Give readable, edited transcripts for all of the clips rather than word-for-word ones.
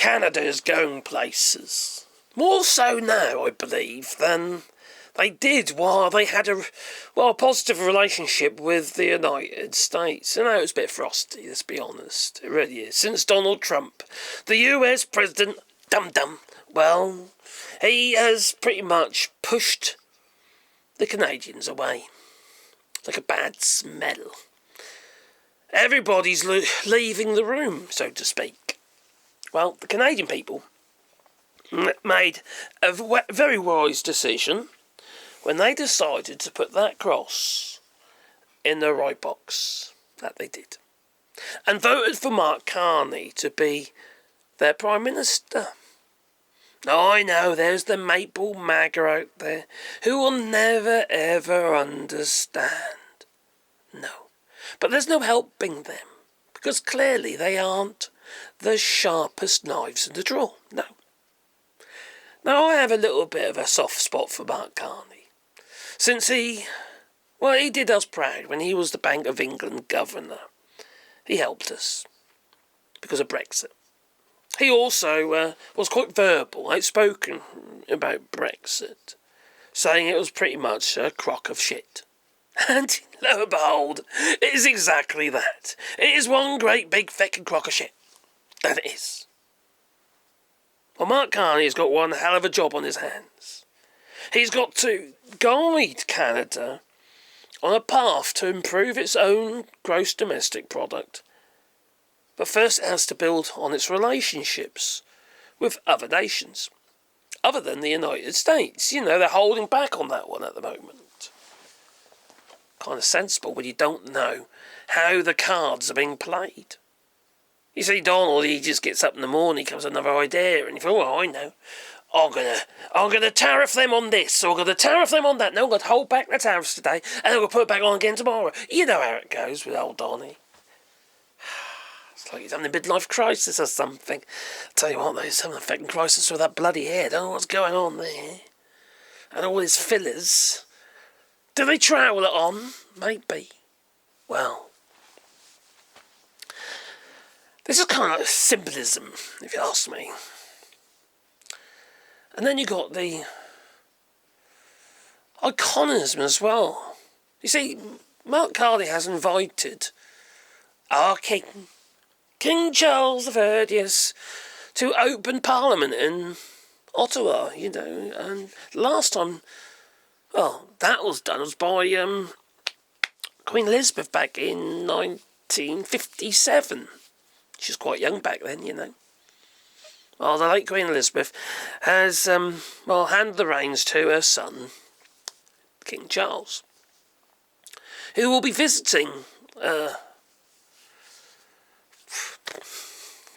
Canada is going places. More so now, I believe, than they did while they had a positive relationship with the United States. And now it's a bit frosty, let's be honest. It really is. Since Donald Trump, the US president, well, he has pretty much pushed the Canadians away. Like a bad smell. Everybody's leaving the room, so to speak. Well, the Canadian people made a very wise decision when they decided to put that cross in the right box. That they did. And voted for Mark Carney to be their Prime Minister. Now, I know there's the Maple MAGA out there who will never ever understand. No. But there's no helping them, because clearly they aren't the sharpest knives in the drawer. No. Now, I have a little bit of a soft spot for Mark Carney, since he did us proud when he was the Bank of England governor. He helped us because of Brexit. He also was quite verbal, outspoken about Brexit, saying it was pretty much a crock of shit. And lo and behold, it is exactly that. It is one great big feckin' crock of shit. That it is. Well, Mark Carney has got one hell of a job on his hands. He's got to guide Canada on a path to improve its own gross domestic product. But first it has to build on its relationships with other nations, other than the United States. You know, they're holding back on that one at the moment. Kind of sensible when you don't know how the cards are being played. You see, Donald, he just gets up in the morning, comes with another idea, and you think, I know. I'm gonna tariff them on this, or I'm gonna tariff them on that. No, I'm gonna hold back the tariffs today, and I'm gonna put it back on again tomorrow. You know how it goes with old Donny. It's like he's having a midlife crisis or something. I tell you what, though, he's having a fucking crisis with that bloody hair. Don't know what's going on there. And all his fillers. Do they trowel it on? Maybe. Well, this is kind of like symbolism, if you ask me. And then you got the iconism as well. You see, Mark Carney has invited our King Charles III, yes, to open Parliament in Ottawa, you know. And last time, that was done was by Queen Elizabeth back in 1957. She was quite young back then, you know. Well, the late Queen Elizabeth has, handed the reins to her son, King Charles, who will be visiting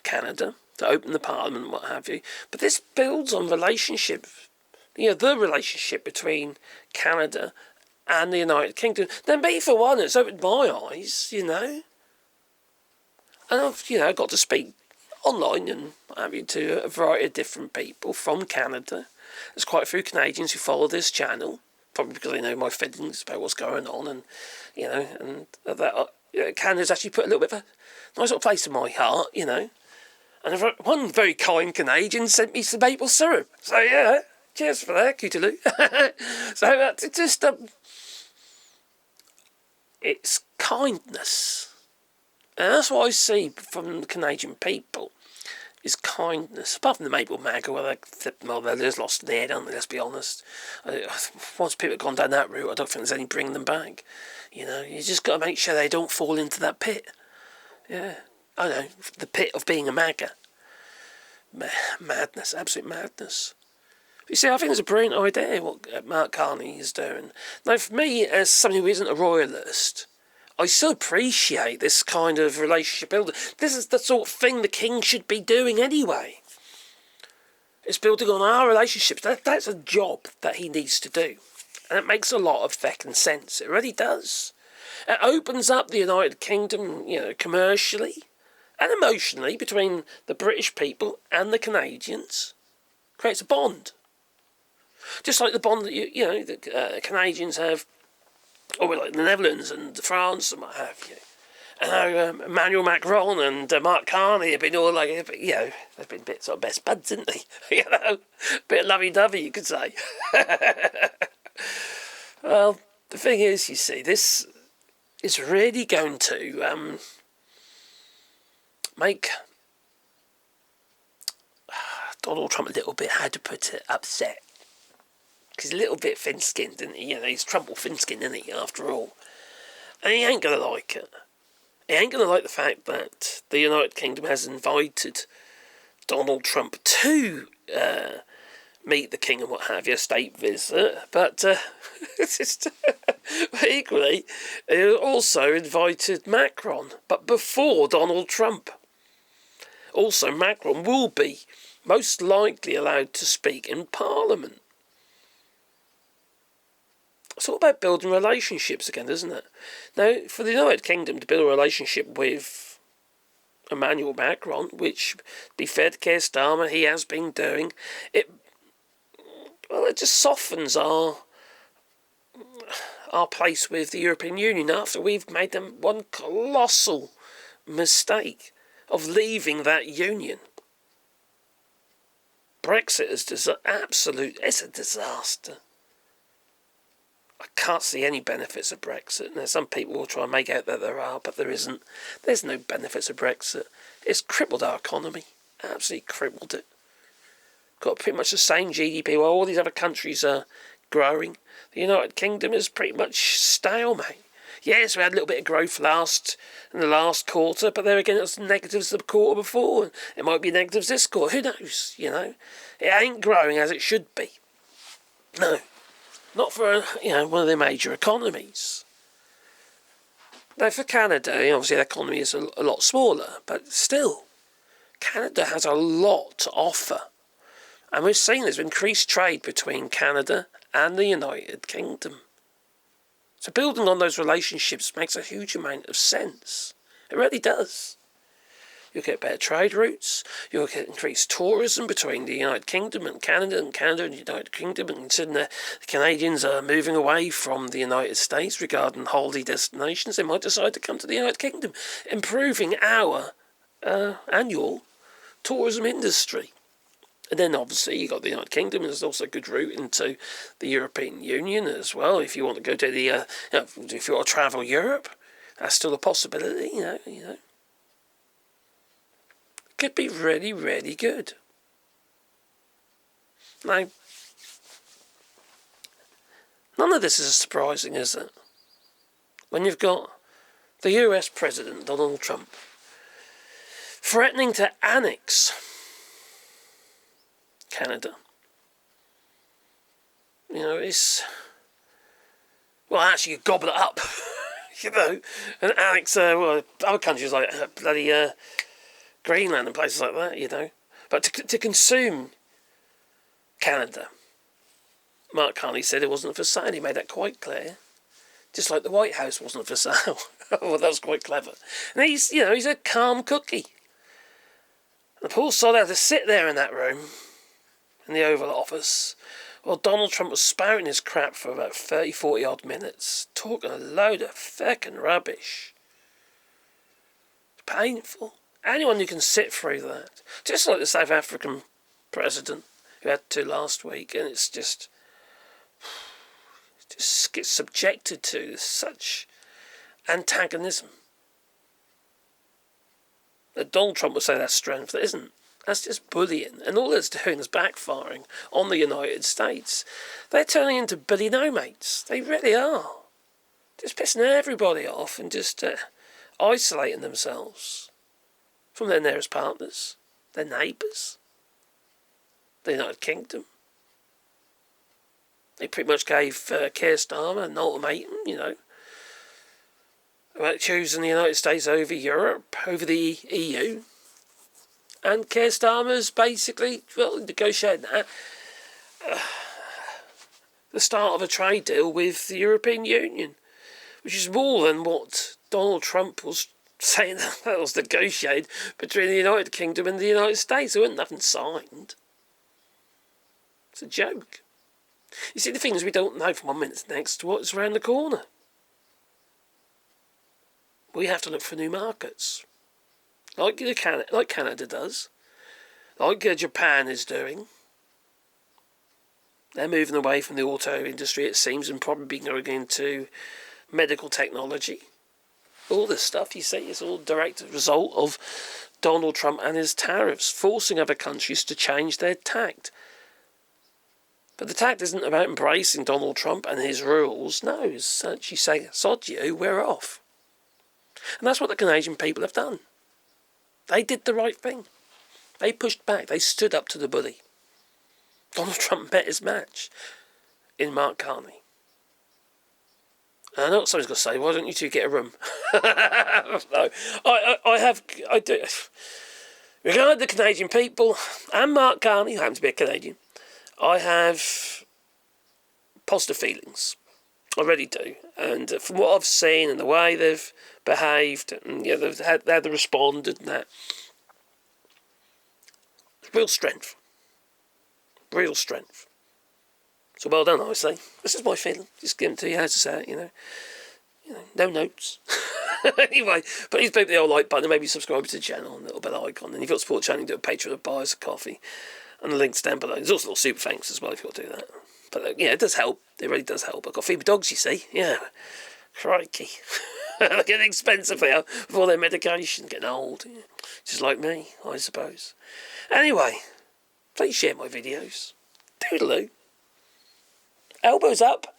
Canada to open the Parliament and what have you. But this builds on the relationship between Canada and the United Kingdom. Then, me for one, it's opened my eyes, you know. And I've, got to speak online and what have you to a variety of different people from Canada. There's quite a few Canadians who follow this channel, probably because they know my feelings about what's going on, and that Canada's actually put a little bit of a nice little place in my heart, you know. And one very kind Canadian sent me some maple syrup. So yeah, cheers for that, Cootaloo. So that's just it's kindness. And that's what I see from the Canadian people, is kindness. Apart from the Maple MAGA, where they're just lost their head, aren't they, let's be honest. Once people have gone down that route, I don't think there's any bringing them back. You know, you just got to make sure they don't fall into that pit. Yeah, I know, the pit of being a MAGA. Madness, absolute madness. You see, I think it's a brilliant idea what Mark Carney is doing. Now, for me, as somebody who isn't a royalist, I still appreciate this kind of relationship building. This is the sort of thing the king should be doing anyway. It's building on our relationships. That's a job that he needs to do. And it makes a lot of feckin' sense. It really does. It opens up the United Kingdom, commercially and emotionally between the British people and the Canadians. Creates a bond. Just like the bond that the Canadians have, or like the Netherlands and France and what have you. Emmanuel Macron and Mark Carney have been all like, they've been a bit sort of best buds, haven't they? A bit lovey-dovey, you could say. Well, the thing is, you see, this is really going to make Donald Trump a little bit, how to put it, upset. Because he's a little bit thin-skinned, isn't he? He's Trump thin-skinned, isn't he, after all? And he ain't going to like it. He ain't going to like the fact that the United Kingdom has invited Donald Trump to meet the King and what have you, a state visit. But it's just equally, he also invited Macron, but before Donald Trump. Also, Macron will be most likely allowed to speak in Parliament. It's all about building relationships again, isn't it? Now, for the United Kingdom to build a relationship with Emmanuel Macron, which, to be fair to Keir Starmer, he has been doing, it just softens our place with the European Union after we've made them one colossal mistake of leaving that union. Brexit is it's a disaster. I can't see any benefits of Brexit. Now, some people will try and make out that there are, but there isn't. There's no benefits of Brexit. It's crippled our economy. Absolutely crippled it. Got pretty much the same GDP while all these other countries are growing. The United Kingdom is pretty much stalemate. Yes, we had a little bit of growth in the last quarter, but there again, it was negatives the quarter before. It might be negatives this quarter. Who knows, It ain't growing as it should be. No. Not for, one of the major economies. Now, for Canada, obviously, their economy is a lot smaller, but still, Canada has a lot to offer. And we've seen there's increased trade between Canada and the United Kingdom. So building on those relationships makes a huge amount of sense. It really does. You'll get better trade routes. You'll get increased tourism between the United Kingdom and Canada and the United Kingdom. And considering the Canadians are moving away from the United States regarding holiday destinations, they might decide to come to the United Kingdom, improving our annual tourism industry. And then obviously you've got the United Kingdom, and there's also a good route into the European Union as well. If you want to go to the, if you want to travel Europe, that's still a possibility, Could be really, really good. Now, none of this is surprising, is it? When you've got the US President, Donald Trump, threatening to annex Canada. It's... Well, actually, you gobble it up, and annex other countries like bloody... Greenland and places like that, But to consume Canada, Mark Carney said it wasn't for sale. He made that quite clear. Just like the White House wasn't for sale. Well, that was quite clever. And he's a calm cookie. And Paul Sod had to sit there in that room, in the Oval Office, while Donald Trump was spouting his crap for about 30, 40 odd minutes, talking a load of feckin' rubbish. It's painful. Anyone who can sit through that, just like the South African president who had to last week, and it's just gets subjected to such antagonism. That Donald Trump would say that's strength. That isn't. That's just bullying, and all it's doing is backfiring on the United States. They're turning into bully no-mates. They really are. Just pissing everybody off and just isolating themselves from their nearest partners, their neighbours, the United Kingdom. They pretty much gave Keir Starmer an ultimatum, about choosing the United States over Europe, over the EU. And Keir Starmer's basically, negotiating that. The start of a trade deal with the European Union, which is more than what Donald Trump was saying that was negotiated between the United Kingdom and the United States. There wasn't nothing signed. It's a joke. You see, the thing is, we don't know from one minute to the next what's around the corner. We have to look for new markets. Like Canada does. Like Japan is doing. They're moving away from the auto industry, it seems, and probably going into medical technology. All this stuff, you see, is all a direct result of Donald Trump and his tariffs, forcing other countries to change their tact. But the tact isn't about embracing Donald Trump and his rules. No, it's actually saying, sod you, we're off. And that's what the Canadian people have done. They did the right thing. They pushed back. They stood up to the bully. Donald Trump met his match in Mark Carney. And I know what somebody's going to say, why don't you two get a room? No, I do. Regarding the Canadian people and Mark Carney, who happens to be a Canadian, I have positive feelings. I really do. And from what I've seen and the way they've behaved, and they've had to respond and that, real strength. Real strength. So well done, I say. This is my feeling. Just give it to you how to say it, no notes. Anyway, but these people, the old like button, maybe subscribe to the channel and a little bell icon. And if you've got to support the channel, you do a Patreon or buy us a coffee. And the link's down below. There's also a little super thanks as well if you want to do that. But it does help. It really does help. I've got to feed my dogs, you see. Yeah. Crikey. They're getting expensive now with all their medication, getting old. Yeah. Just like me, I suppose. Anyway, please share my videos. Toodaloo. Elbows up.